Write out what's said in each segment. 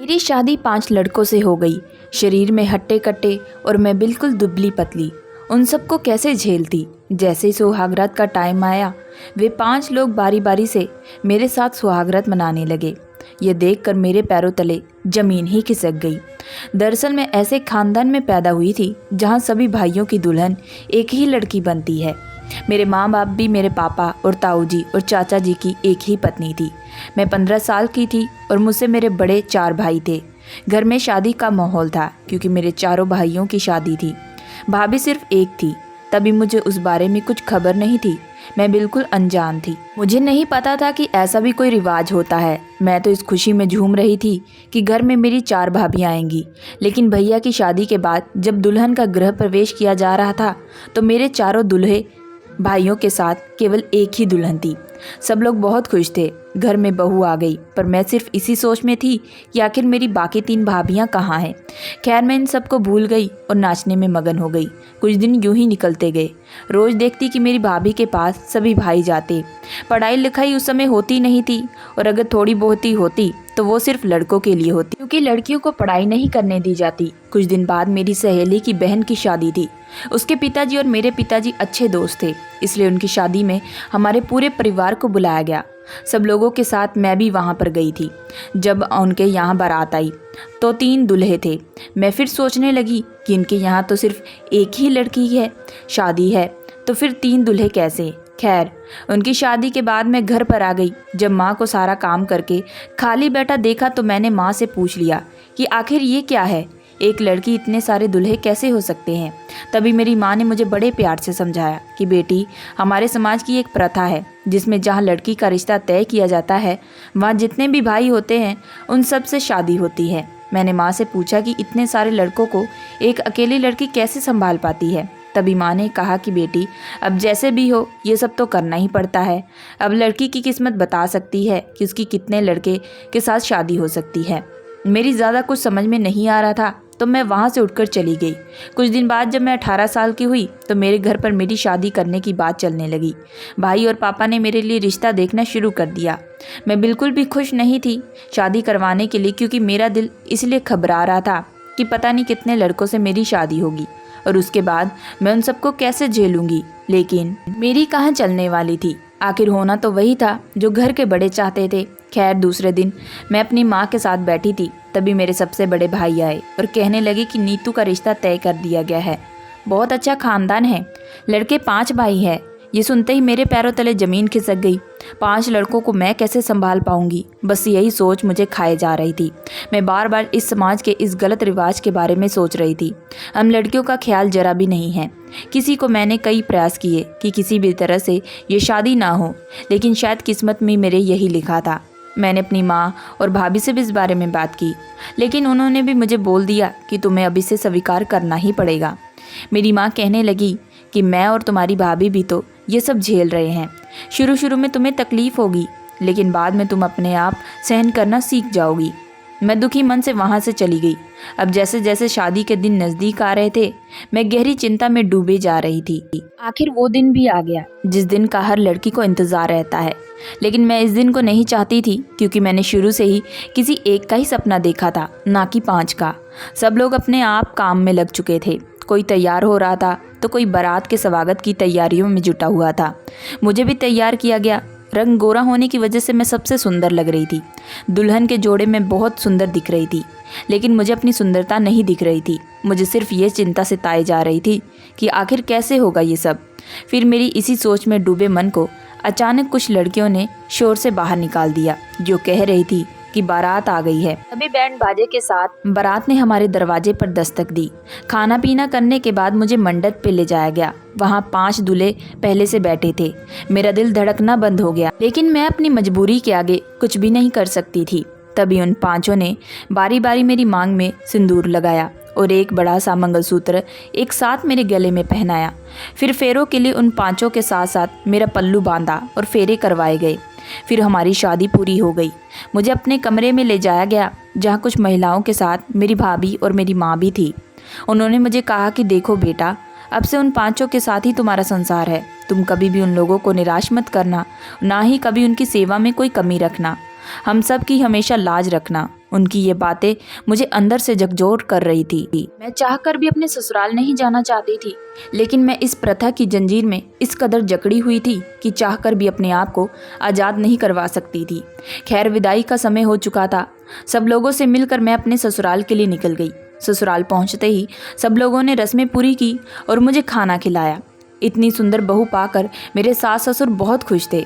मेरी शादी 5 लड़कों से हो गई। शरीर में हट्टे कट्टे और मैं बिल्कुल दुबली पतली। उन सबको कैसे झेलती। जैसे ही सुहागरात का टाइम आया, वे 5 लोग बारी बारी से मेरे साथ सुहागरात मनाने लगे। ये देखकर मेरे पैरों तले जमीन ही खिसक गई। दरअसल मैं ऐसे खानदान में पैदा हुई थी जहाँ सभी भाइयों की दुल्हन एक ही लड़की बनती है। मेरे माँ बाप भी मेरे पापा और ताऊ जी और चाचा जी की एक ही पत्नी थी। मैं 15 साल की थी और मुझसे मेरे बड़े 4 भाई थे। घर में शादी का माहौल था क्योंकि मेरे चारों भाइयों की शादी थी। भाभी सिर्फ एक थी। तभी मुझे उस बारे में कुछ खबर नहीं थी। मैं बिल्कुल अनजान थी। मुझे नहीं पता था कि ऐसा भी कोई रिवाज होता है। मैं तो इस खुशी में झूम रही थी कि घर में मेरी 4 भाभियाँ आएंगी। लेकिन भैया की शादी के बाद जब दुल्हन का गृह प्रवेश किया जा रहा था तो मेरे चारों दूल्हे भाइयों के साथ केवल एक ही दुल्हन थी। सब लोग बहुत खुश थे। घर में बहू आ गई, पर मैं सिर्फ इसी सोच में थी कि आखिर मेरी बाकी 3 भाभियाँ कहाँ हैं। खैर मैं इन सबको भूल गई और नाचने में मगन हो गई। कुछ दिन यूं ही निकलते गए। रोज़ देखती कि मेरी भाभी के पास सभी भाई जाते। पढ़ाई लिखाई उस समय होती नहीं थी, और अगर थोड़ी बहुत ही होती तो वो सिर्फ लड़कों के लिए होती, क्योंकि लड़कियों को पढ़ाई नहीं करने दी जाती। कुछ दिन बाद मेरी सहेली की बहन की शादी थी। उसके पिताजी और मेरे पिताजी अच्छे दोस्त थे, इसलिए उनकी शादी में हमारे पूरे परिवार को बुलाया गया। सब लोगों के साथ मैं भी वहाँ पर गई थी। जब उनके यहाँ बारात आई तो 3 दूल्हे थे। मैं फिर सोचने लगी कि इनके यहाँ तो सिर्फ एक ही लड़की है, शादी है, तो फिर 3 दूल्हे कैसे। खैर उनकी शादी के बाद मैं घर पर आ गई। जब माँ को सारा काम करके खाली बैठा देखा तो मैंने माँ से पूछ लिया कि आखिर ये क्या है, एक लड़की इतने सारे दूल्हे कैसे हो सकते हैं। तभी मेरी माँ ने मुझे बड़े प्यार से समझाया कि बेटी, हमारे समाज की एक प्रथा है जिसमें जहाँ लड़की का रिश्ता तय किया जाता है वहाँ जितने भी भाई होते हैं उन सब से शादी होती है। मैंने माँ से पूछा कि इतने सारे लड़कों को एक अकेली लड़की कैसे संभाल पाती है। तभी माँ ने कहा कि बेटी, अब जैसे भी हो ये सब तो करना ही पड़ता है। अब लड़की की किस्मत बता सकती है कि उसकी कितने लड़के के साथ शादी हो सकती है। मेरी ज़्यादा कुछ समझ में नहीं आ रहा था तो मैं वहाँ से उठकर चली गई। कुछ दिन बाद जब मैं 18 साल की हुई तो मेरे घर पर मेरी शादी करने की बात चलने लगी। भाई और पापा ने मेरे लिए रिश्ता देखना शुरू कर दिया। मैं बिल्कुल भी खुश नहीं थी शादी करवाने के लिए, क्योंकि मेरा दिल इसलिए घबरा रहा था कि पता नहीं कितने लड़कों से मेरी शादी होगी और उसके बाद मैं उन सबको कैसे झेलूंगी। लेकिन मेरी कहाँ चलने वाली थी। आखिर होना तो वही था जो घर के बड़े चाहते थे। खैर दूसरे दिन मैं अपनी माँ के साथ बैठी थी, तभी मेरे सबसे बड़े भाई आए और कहने लगे कि नीतू का रिश्ता तय कर दिया गया है। बहुत अच्छा खानदान है, लड़के 5 भाई हैं। ये सुनते ही मेरे पैरों तले ज़मीन खिसक गई। 5 लड़कों को मैं कैसे संभाल पाऊंगी, बस यही सोच मुझे खाए जा रही थी। मैं बार बार इस समाज के इस गलत रिवाज के बारे में सोच रही थी। हम लड़कियों का ख्याल जरा भी नहीं है किसी को। मैंने कई प्रयास किए कि किसी भी तरह से ये शादी ना हो, लेकिन शायद किस्मत में मेरे यही लिखा था। मैंने अपनी माँ और भाभी से भी इस बारे में बात की, लेकिन उन्होंने भी मुझे बोल दिया कि तुम्हें अब इसे स्वीकार करना ही पड़ेगा। मेरी माँ कहने लगी कि मैं और तुम्हारी भाभी भी तो ये सब झेल रहे हैं। शुरू में तुम्हें तकलीफ़ होगी, लेकिन बाद में तुम अपने आप सहन करना सीख जाओगी। मैं दुखी मन से वहाँ से चली गई। अब जैसे जैसे शादी के दिन नज़दीक आ रहे थे मैं गहरी चिंता में डूबे जा रही थी। आखिर वो दिन भी आ गया जिस दिन का हर लड़की को इंतज़ार रहता है, लेकिन मैं इस दिन को नहीं चाहती थी, क्योंकि मैंने शुरू से ही किसी एक का ही सपना देखा था, ना कि 5 का। सब लोग अपने आप काम में लग चुके थे। कोई तैयार हो रहा था तो कोई बारात के स्वागत की तैयारियों में जुटा हुआ था। मुझे भी तैयार किया गया। रंग गोरा होने की वजह से मैं सबसे सुंदर लग रही थी। दुल्हन के जोड़े में बहुत सुंदर दिख रही थी, लेकिन मुझे अपनी सुंदरता नहीं दिख रही थी। मुझे सिर्फ ये चिंता सताई जा रही थी कि आखिर कैसे होगा ये सब। फिर मेरी इसी सोच में डूबे मन को अचानक कुछ लड़कियों ने शोर से बाहर निकाल दिया, जो कह रही थी कि बारात आ गई है। सभी बैंड बाजे के साथ बारात ने हमारे दरवाजे पर दस्तक दी। खाना पीना करने के बाद मुझे मंडप पे ले जाया गया। वहाँ 5 दूल्हे पहले से बैठे थे। मेरा दिल धड़कना बंद हो गया, लेकिन मैं अपनी मजबूरी के आगे कुछ भी नहीं कर सकती थी। तभी उन 5 ने बारी बारी मेरी मांग में सिंदूर लगाया और एक बड़ा सा मंगलसूत्र एक साथ मेरे गले में पहनाया। फिर फेरों के लिए उन 5 के साथ साथ मेरा पल्लू बांधा और फेरे करवाए गए। फिर हमारी शादी पूरी हो गई। मुझे अपने कमरे में ले जाया गया, जहाँ कुछ महिलाओं के साथ मेरी भाभी और मेरी माँ भी थी। उन्होंने मुझे कहा कि देखो बेटा, अब से उन 5 के साथ ही तुम्हारा संसार है। तुम कभी भी उन लोगों को निराश मत करना, ना ही कभी उनकी सेवा में कोई कमी रखना। हम सब की हमेशा लाज रखना। उनकी ये बातें मुझे अंदर से झकझोर कर रही थी। मैं चाहकर भी अपने ससुराल नहीं जाना चाहती थी, लेकिन मैं इस प्रथा की जंजीर में इस कदर जकड़ी हुई थी कि चाहकर भी अपने आप को आज़ाद नहीं करवा सकती थी। खैर, विदाई का समय हो चुका था। सब लोगों से मिलकर मैं अपने ससुराल के लिए निकल गई। ससुराल पहुंचते ही सब लोगों ने रस्में पूरी की और मुझे खाना खिलाया। इतनी सुंदर बहू पाकर मेरे सास ससुर बहुत खुश थे।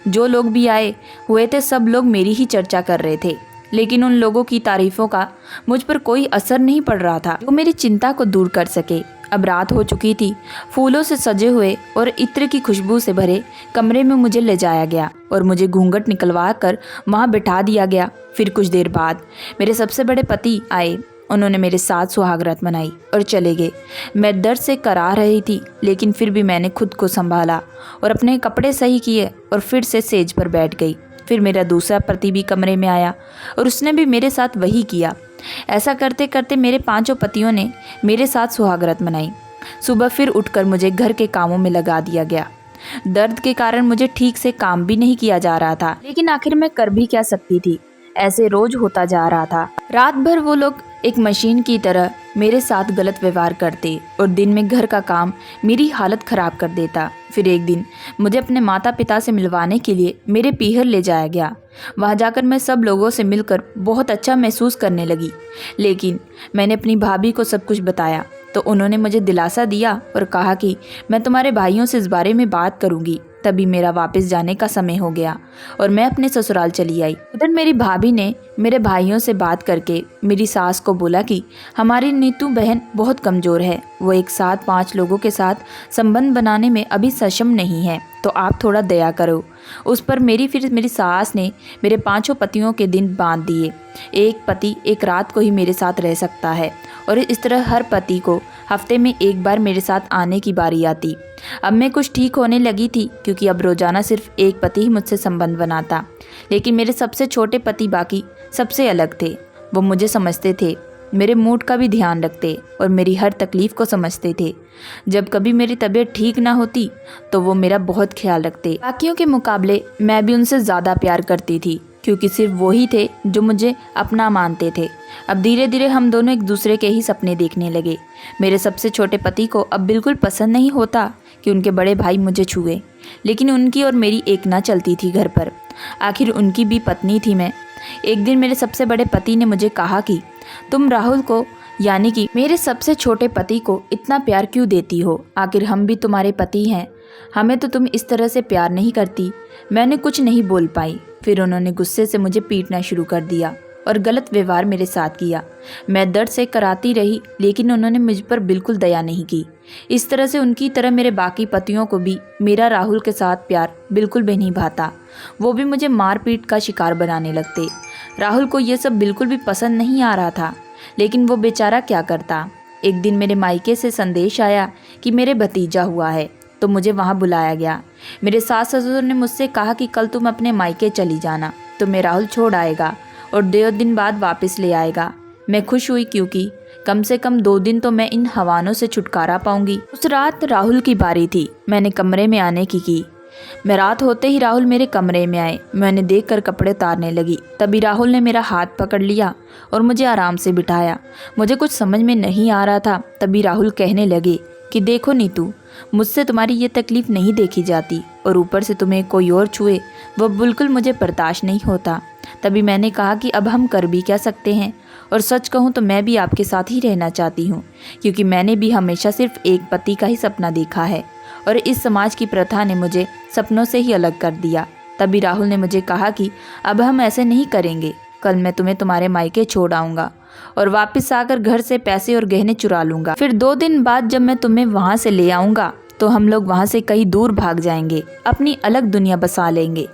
जो लोग भी आए हुए थे सब लोग मेरी ही चर्चा कर रहे थे, लेकिन उन लोगों की तारीफों का मुझ पर कोई असर नहीं पड़ रहा था जो मेरी चिंता को दूर कर सके। अब रात हो चुकी थी। फूलों से सजे हुए और इत्र की खुशबू से भरे कमरे में मुझे ले जाया गया और मुझे घूंघट निकलवा कर वहाँ बिठा दिया गया। फिर कुछ देर बाद मेरे सबसे बड़े पति आए। उन्होंने मेरे साथ सुहागरात मनाई और चले गए। मैं दर्द से कराह रही थी, लेकिन फिर भी मैंने खुद को संभाला और अपने कपड़े सही किए और फिर से सेज पर बैठ गई। फिर मेरा दूसरा पति भी कमरे में आया और उसने भी मेरे साथ वही किया। ऐसा करते करते मेरे 5 पतियों ने मेरे साथ सुहागरात मनाई। सुबह फिर उठकर मुझे घर के कामों में लगा दिया गया। दर्द के कारण मुझे ठीक से काम भी नहीं किया जा रहा था, लेकिन आखिर मैं कर भी क्या सकती थी। ऐसे रोज होता जा रहा था। रात भर वो लोग एक मशीन की तरह मेरे साथ गलत व्यवहार करते और दिन में घर का काम मेरी हालत खराब कर देता। फिर एक दिन मुझे अपने माता पिता से मिलवाने के लिए मेरे पीहर ले जाया गया। वहाँ जाकर मैं सब लोगों से मिलकर बहुत अच्छा महसूस करने लगी, लेकिन मैंने अपनी भाभी को सब कुछ बताया तो उन्होंने मुझे दिलासा दिया और कहा कि मैं तुम्हारे भाइयों से इस बारे में बात करूंगी। तभी मेरा वापस जाने का समय हो गया और मैं अपने ससुराल चली आई। उधर मेरी भाभी ने मेरे भाइयों से बात करके मेरी सास को बोला कि हमारी नीतू बहन बहुत कमज़ोर है, वो एक साथ 5 लोगों के साथ संबंध बनाने में अभी सक्षम नहीं है, तो आप थोड़ा दया करो उस पर। मेरी सास ने मेरे 5 पतियों के दिन बांध दिए। एक पति एक रात को ही मेरे साथ रह सकता है और इस तरह हर पति को हफ्ते में एक बार मेरे साथ आने की बारी आती। अब मैं कुछ ठीक होने लगी थी, क्योंकि अब रोज़ाना सिर्फ एक पति ही मुझसे संबंध बनाता, लेकिन मेरे सबसे छोटे पति बाकी सबसे अलग थे। वो मुझे समझते थे, मेरे मूड का भी ध्यान रखते और मेरी हर तकलीफ़ को समझते थे। जब कभी मेरी तबीयत ठीक ना होती तो वो मेरा बहुत ख्याल रखते। बाकियों के मुकाबले मैं भी उनसे ज़्यादा प्यार करती थी, क्योंकि सिर्फ वो ही थे जो मुझे अपना मानते थे। अब धीरे धीरे हम दोनों एक दूसरे के ही सपने देखने लगे। मेरे सबसे छोटे पति को अब बिल्कुल पसंद नहीं होता कि उनके बड़े भाई मुझे छुए, लेकिन उनकी और मेरी एक ना चलती थी घर पर। आखिर उनकी भी पत्नी थी मैं। एक दिन मेरे सबसे बड़े पति ने मुझे कहा कि तुम राहुल को, यानी कि मेरे सबसे छोटे पति को, इतना प्यार क्यों देती हो? आखिर हम भी तुम्हारे पति हैं, हमें तो तुम इस तरह से प्यार नहीं करती। मैंने कुछ नहीं बोल पाई। फिर उन्होंने गुस्से से मुझे पीटना शुरू कर दिया और गलत व्यवहार मेरे साथ किया। मैं दर्द से कराती रही, लेकिन उन्होंने मुझ पर बिल्कुल दया नहीं की। इस तरह से उनकी तरह मेरे बाकी पतियों को भी मेरा राहुल के साथ प्यार बिल्कुल भी नहीं भाता। वो भी मुझे मारपीट का शिकार बनाने लगते। राहुल को ये सब बिल्कुल भी पसंद नहीं आ रहा था, लेकिन वो बेचारा क्या करता। एक दिन मेरे मायके से संदेश आया कि मेरे भतीजा हुआ है, तो मुझे वहाँ बुलाया गया। मेरे सास ससुर ने मुझसे कहा कि कल तुम अपने मायके चली जाना, तुम्हें राहुल छोड़ आएगा और 2 दिन बाद वापस ले आएगा। मैं खुश हुई, क्योंकि कम से कम 2 दिन तो मैं इन हवानों से छुटकारा पाऊंगी। उस रात राहुल की बारी थी। मैंने कमरे में आने की। मैं रात होते ही राहुल मेरे कमरे में आए। मैंने देखकर कपड़े उतारने लगी। तभी राहुल ने मेरा हाथ पकड़ लिया और मुझे आराम से बिठाया। मुझे कुछ समझ में नहीं आ रहा था। तभी राहुल कहने लगे कि देखो नीतू, मुझसे तुम्हारी ये तकलीफ़ नहीं देखी जाती, और ऊपर से तुम्हें कोई और छुए वो बिल्कुल मुझे बर्दाश्त नहीं होता। तभी मैंने कहा कि अब हम कर भी क्या सकते हैं, और सच कहूँ तो मैं भी आपके साथ ही रहना चाहती हूँ, क्योंकि मैंने भी हमेशा सिर्फ एक पति का ही सपना देखा है और इस समाज की प्रथा ने मुझे सपनों से ही अलग कर दिया। तभी राहुल ने मुझे कहा कि अब हम ऐसे नहीं करेंगे। कल मैं तुम्हें तुम्हारे मायके छोड़ आऊँगा और वापस आकर घर से पैसे और गहने चुरा लूँगा। फिर 2 दिन बाद जब मैं तुम्हें वहाँ से ले आऊँगा तो हम लोग वहाँ से कहीं दूर भाग जाएंगे, अपनी अलग दुनिया बसा लेंगे।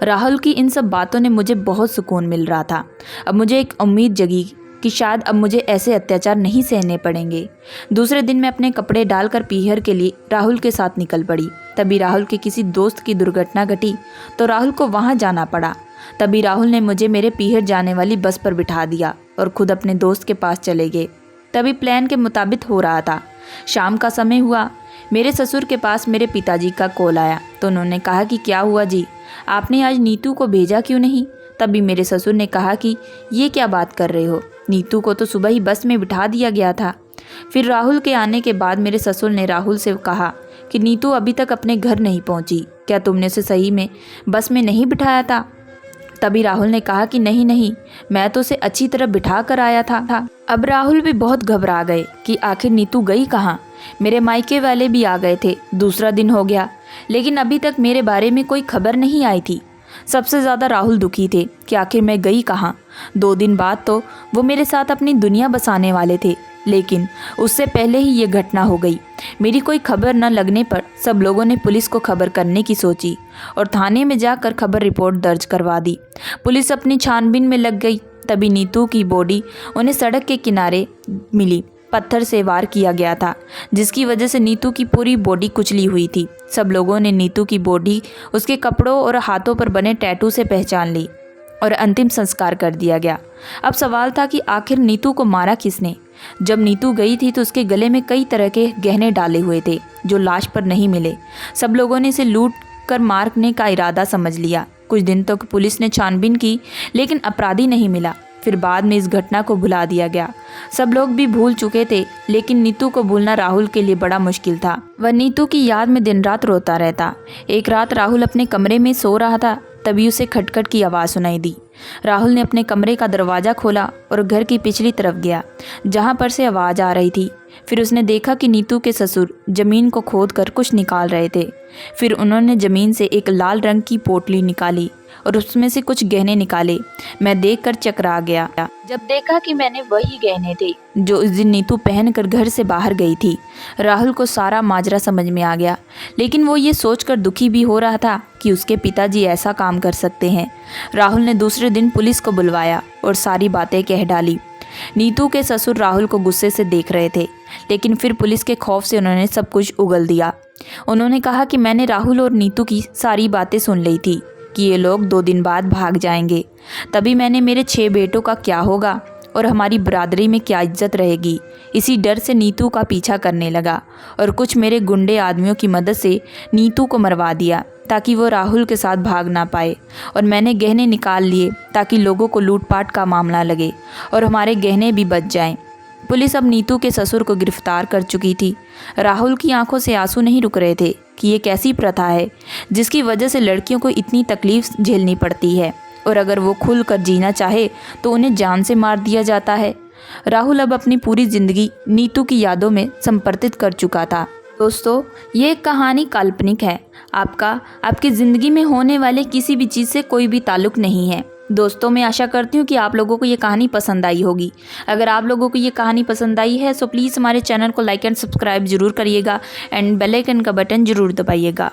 राहुल की इन सब बातों ने मुझे बहुत सुकून मिल रहा था। अब मुझे एक उम्मीद जगी कि शायद अब मुझे ऐसे अत्याचार नहीं सहने पड़ेंगे। दूसरे दिन मैं अपने कपड़े डालकर पीहर के लिए राहुल के साथ निकल पड़ी। तभी राहुल के किसी दोस्त की दुर्घटना घटी तो राहुल को वहाँ जाना पड़ा। तभी राहुल ने मुझे मेरे पीहर जाने वाली बस पर बिठा दिया और खुद अपने दोस्त के पास चले गए। तभी प्लान के मुताबिक हो रहा था। शाम का समय हुआ। मेरे ससुर के पास मेरे पिताजी का कॉल आया तो उन्होंने कहा कि क्या हुआ जी, आपने आज नीतू को भेजा क्यों नहीं? तभी मेरे ससुर ने कहा कि ये क्या बात कर रहे हो, नीतू को तो सुबह ही बस में बिठा दिया गया था। फिर राहुल के आने के बाद मेरे ससुर ने राहुल से कहा कि नीतू अभी तक अपने घर नहीं पहुंची, क्या तुमने उसे सही में बस में नहीं बिठाया था? तभी राहुल ने कहा कि नहीं नहीं, मैं तो उसे अच्छी तरह बिठा कर आया था। अब राहुल भी बहुत घबरा गए कि आखिर नीतू गई कहाँ। मेरे मायके वाले भी आ गए थे, दूसरा दिन हो गया, लेकिन अभी तक मेरे बारे में कोई खबर नहीं आई थी। सबसे ज़्यादा राहुल दुखी थे कि आखिर मैं गई कहाँ। 2 दिन बाद तो वो मेरे साथ अपनी दुनिया बसाने वाले थे, लेकिन उससे पहले ही ये घटना हो गई। मेरी कोई खबर न लगने पर सब लोगों ने पुलिस को खबर करने की सोची और थाने में जाकर खबर रिपोर्ट दर्ज करवा दी। पुलिस अपनी छानबीन में लग गई। तभी नीतू की बॉडी उन्हें सड़क के किनारे मिली। पत्थर से वार किया गया था, जिसकी वजह से नीतू की पूरी बॉडी कुचली हुई थी। सब लोगों ने नीतू की बॉडी उसके कपड़ों और हाथों पर बने टैटू से पहचान ली और अंतिम संस्कार कर दिया गया। अब सवाल था कि आखिर नीतू को मारा किसने। जब नीतू गई थी तो उसके गले में कई तरह के गहने डाले हुए थे जो लाश पर नहीं मिले। सब लोगों ने इसे लूट कर मारने का इरादा समझ लिया। कुछ दिन तक पुलिस ने छानबीन की, लेकिन अपराधी नहीं मिला। फिर बाद में इस घटना को भुला दिया गया। सब लोग भी भूल चुके थे, लेकिन नीतू को भूलना राहुल के लिए बड़ा मुश्किल था। वह नीतू की याद में दिन रात रोता रहता। एक रात राहुल अपने कमरे में सो रहा था, तभी उसे खटखट की आवाज़ सुनाई दी। राहुल ने अपने कमरे का दरवाज़ा खोला और घर की पिछली तरफ गया, जहाँ पर से आवाज़ आ रही थी। फिर उसने देखा कि नीतू के ससुर ज़मीन को खोद कर कुछ निकाल रहे थे। फिर उन्होंने ज़मीन से एक लाल रंग की पोटली निकाली और उसमें से कुछ गहने निकाले। मैं देखकर चकरा गया जब देखा कि मैंने वही गहने थे जो उस दिन नीतू पहनकर घर से बाहर गई थी। राहुल को सारा माजरा समझ में आ गया, लेकिन वो ये सोचकर दुखी भी हो रहा था कि उसके पिताजी ऐसा काम कर सकते हैं। राहुल ने दूसरे दिन पुलिस को बुलवाया और सारी बातें कह डाली। नीतू के ससुर राहुल को गुस्से से देख रहे थे, लेकिन फिर पुलिस के खौफ से उन्होंने सब कुछ उगल दिया। उन्होंने कहा कि मैंने राहुल और नीतू की सारी बातें सुन ली थी कि ये लोग 2 दिन बाद भाग जाएंगे। तभी मैंने मेरे 6 बेटों का क्या होगा और हमारी बरादरी में क्या इज्जत रहेगी, इसी डर से नीतू का पीछा करने लगा और कुछ मेरे गुंडे आदमियों की मदद से नीतू को मरवा दिया ताकि वो राहुल के साथ भाग ना पाए। और मैंने गहने निकाल लिए ताकि लोगों को लूटपाट का मामला लगे और हमारे गहने भी बच जाएं। पुलिस अब नीतू के ससुर को गिरफ्तार कर चुकी थी। राहुल की आंखों से आंसू नहीं रुक रहे थे कि ये कैसी प्रथा है जिसकी वजह से लड़कियों को इतनी तकलीफ झेलनी पड़ती है, और अगर वो खुल कर जीना चाहे तो उन्हें जान से मार दिया जाता है। राहुल अब अपनी पूरी ज़िंदगी नीतू की यादों में समर्पित कर चुका था। दोस्तों, ये एक कहानी काल्पनिक है। आपकी ज़िंदगी में होने वाले किसी भी चीज़ से कोई भी ताल्लुक़ नहीं है। दोस्तों, मैं आशा करती हूँ कि आप लोगों को ये कहानी पसंद आई होगी। अगर आप लोगों को ये कहानी पसंद आई है तो प्लीज़ हमारे चैनल को लाइक एंड सब्सक्राइब जरूर करिएगा एंड बेल आइकन का बटन जरूर दबाइएगा।